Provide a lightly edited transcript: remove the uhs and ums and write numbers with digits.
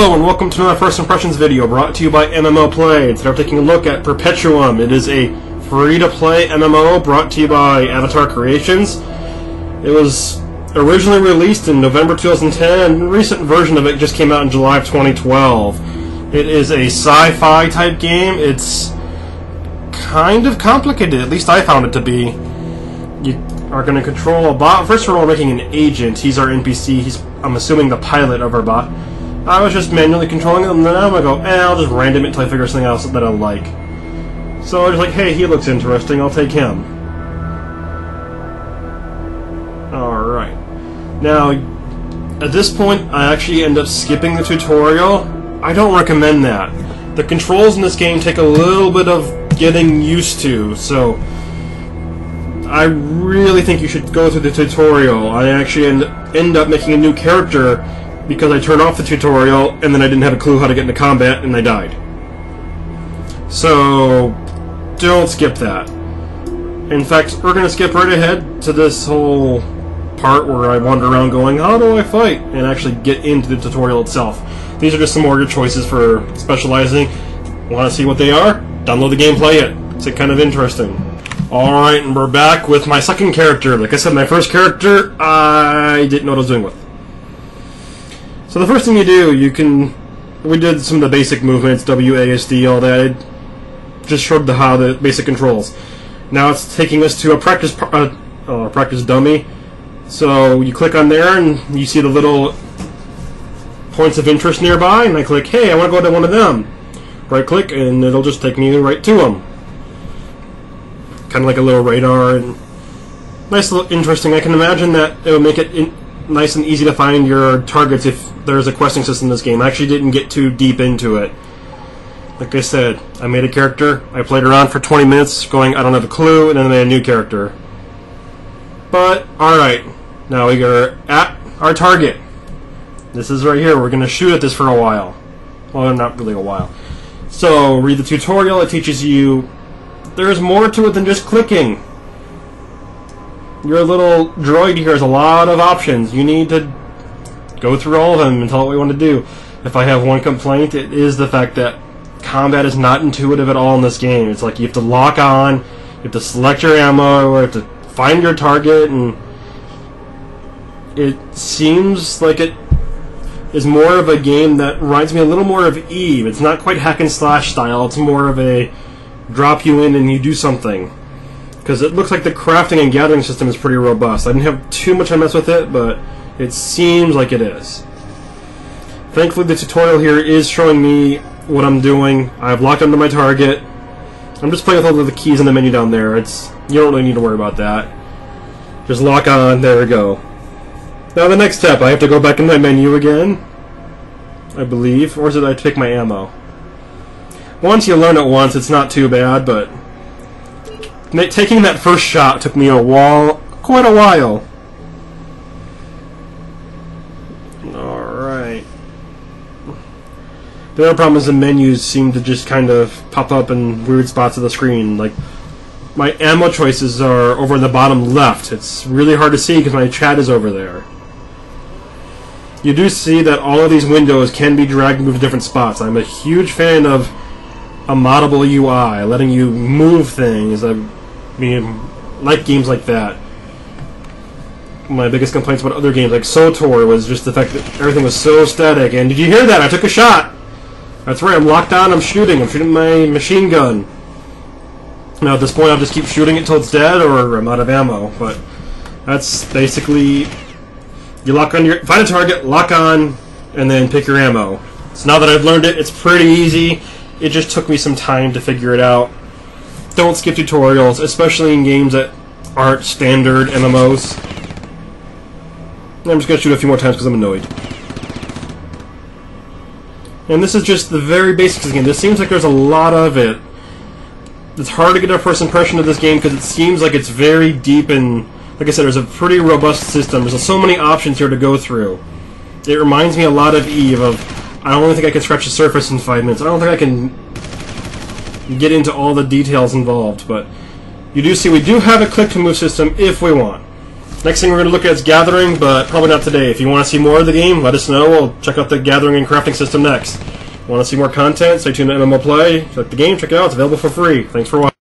Hello and welcome to another First Impressions video brought to you by MMO Play. Today we're taking a look at Perpetuum. It is a free-to-play MMO brought to you by Avatar Creations. It was originally released in November 2010, and a recent version of it just came out in July of 2012. It is a sci-fi type game. It's kind of complicated, at least I found it to be. You are going to control a bot. First of all, we're making an agent. He's our NPC. He's, I'm assuming, the pilot of our bot. I was just manually controlling him, and then I'm going to go, I'll just random it until I figure something else that I like. So I was like, hey, he looks interesting, I'll take him. Alright. Now, at this point, I actually end up skipping the tutorial. I don't recommend that. The controls in this game take a little bit of getting used to, so I really think you should go through the tutorial. I actually end up making a new character because I turned off the tutorial and then I didn't have a clue how to get into combat and I died. So don't skip that. In fact, we're going to skip right ahead to this whole part where I wander around going, how do I fight? And actually get into the tutorial itself. These are just some more your choices for specializing. Want to see what they are? Download the game, play it. It's kind of interesting. Alright, and we're back with my second character. Like I said, my first character, I didn't know what I was doing with. So the first thing you do, we did some of the basic movements, WASD, all that. It just showed how the basic controls. Now it's taking us to a practice dummy. So you click on there and you see the little points of interest nearby, and I click, hey, I want to go to one of them. Right click, and it'll just take me right to them. Kind of like a little radar, and nice, little interesting. I can imagine that it would make it nice and easy to find your targets if there's a questing system in this game. I actually didn't get too deep into it. Like I said, I made a character, I played around for 20 minutes going, I don't have a clue, and then I made a new character. But, alright, now we are at our target. This is right here, we're going to shoot at this for a while. Well, not really a while. So, read the tutorial, it teaches you there's more to it than just clicking. Your little droid here has a lot of options. You need to go through all of them and tell it what you want to do. If I have one complaint, it is the fact that combat is not intuitive at all in this game. It's like you have to lock on, you have to select your ammo, or you have to find your target, and it seems like it is more of a game that reminds me a little more of Eve. It's not quite hack and slash style, it's more of a drop you in and you do something. Because it looks like the crafting and gathering system is pretty robust. I didn't have too much to mess with it, but it seems like it is. Thankfully, the tutorial here is showing me what I'm doing. I've locked onto my target. I'm just playing with all of the keys in the menu down there. You don't really need to worry about that. Just lock on, there we go. Now the next step, I have to go back in my menu again, I believe, or is it I take my ammo? Once you learn it once, it's not too bad, but taking that first shot took me quite a while. Alright. The other problem is the menus seem to just kind of pop up in weird spots of the screen. Like, my ammo choices are over in the bottom left. It's really hard to see because my chat is over there. You do see that all of these windows can be dragged and moved to different spots. I'm a huge fan of a moddable UI, letting you move things. I mean, like games like that. My biggest complaints about other games like SOTOR was just the fact that everything was so static. And did you hear that? I took a shot! That's right, I'm locked on, I'm shooting my machine gun. Now at this point I'll just keep shooting it until it's dead or I'm out of ammo, but that's basically, you find a target, lock on, and then pick your ammo. So now that I've learned it, it's pretty easy. It just took me some time to figure it out. Don't skip tutorials, especially in games that aren't standard MMOs. I'm just going to shoot a few more times because I'm annoyed. And this is just the very basics of the game. This seems like there's a lot of it. It's hard to get a first impression of this game because it seems like it's very deep and, like I said, there's a pretty robust system. There's so many options here to go through. It reminds me a lot of Eve, I don't really think I can scratch the surface in 5 minutes. I don't think I can get into all the details involved, but you do see we do have a click to move system if we want. Next thing we're going to look at is gathering, but probably not today. If you want to see more of the game, let us know. We'll check out the gathering and crafting system next. Want to see more content? Stay tuned to MMO Play. Check the game, check it out. It's available for free. Thanks for watching.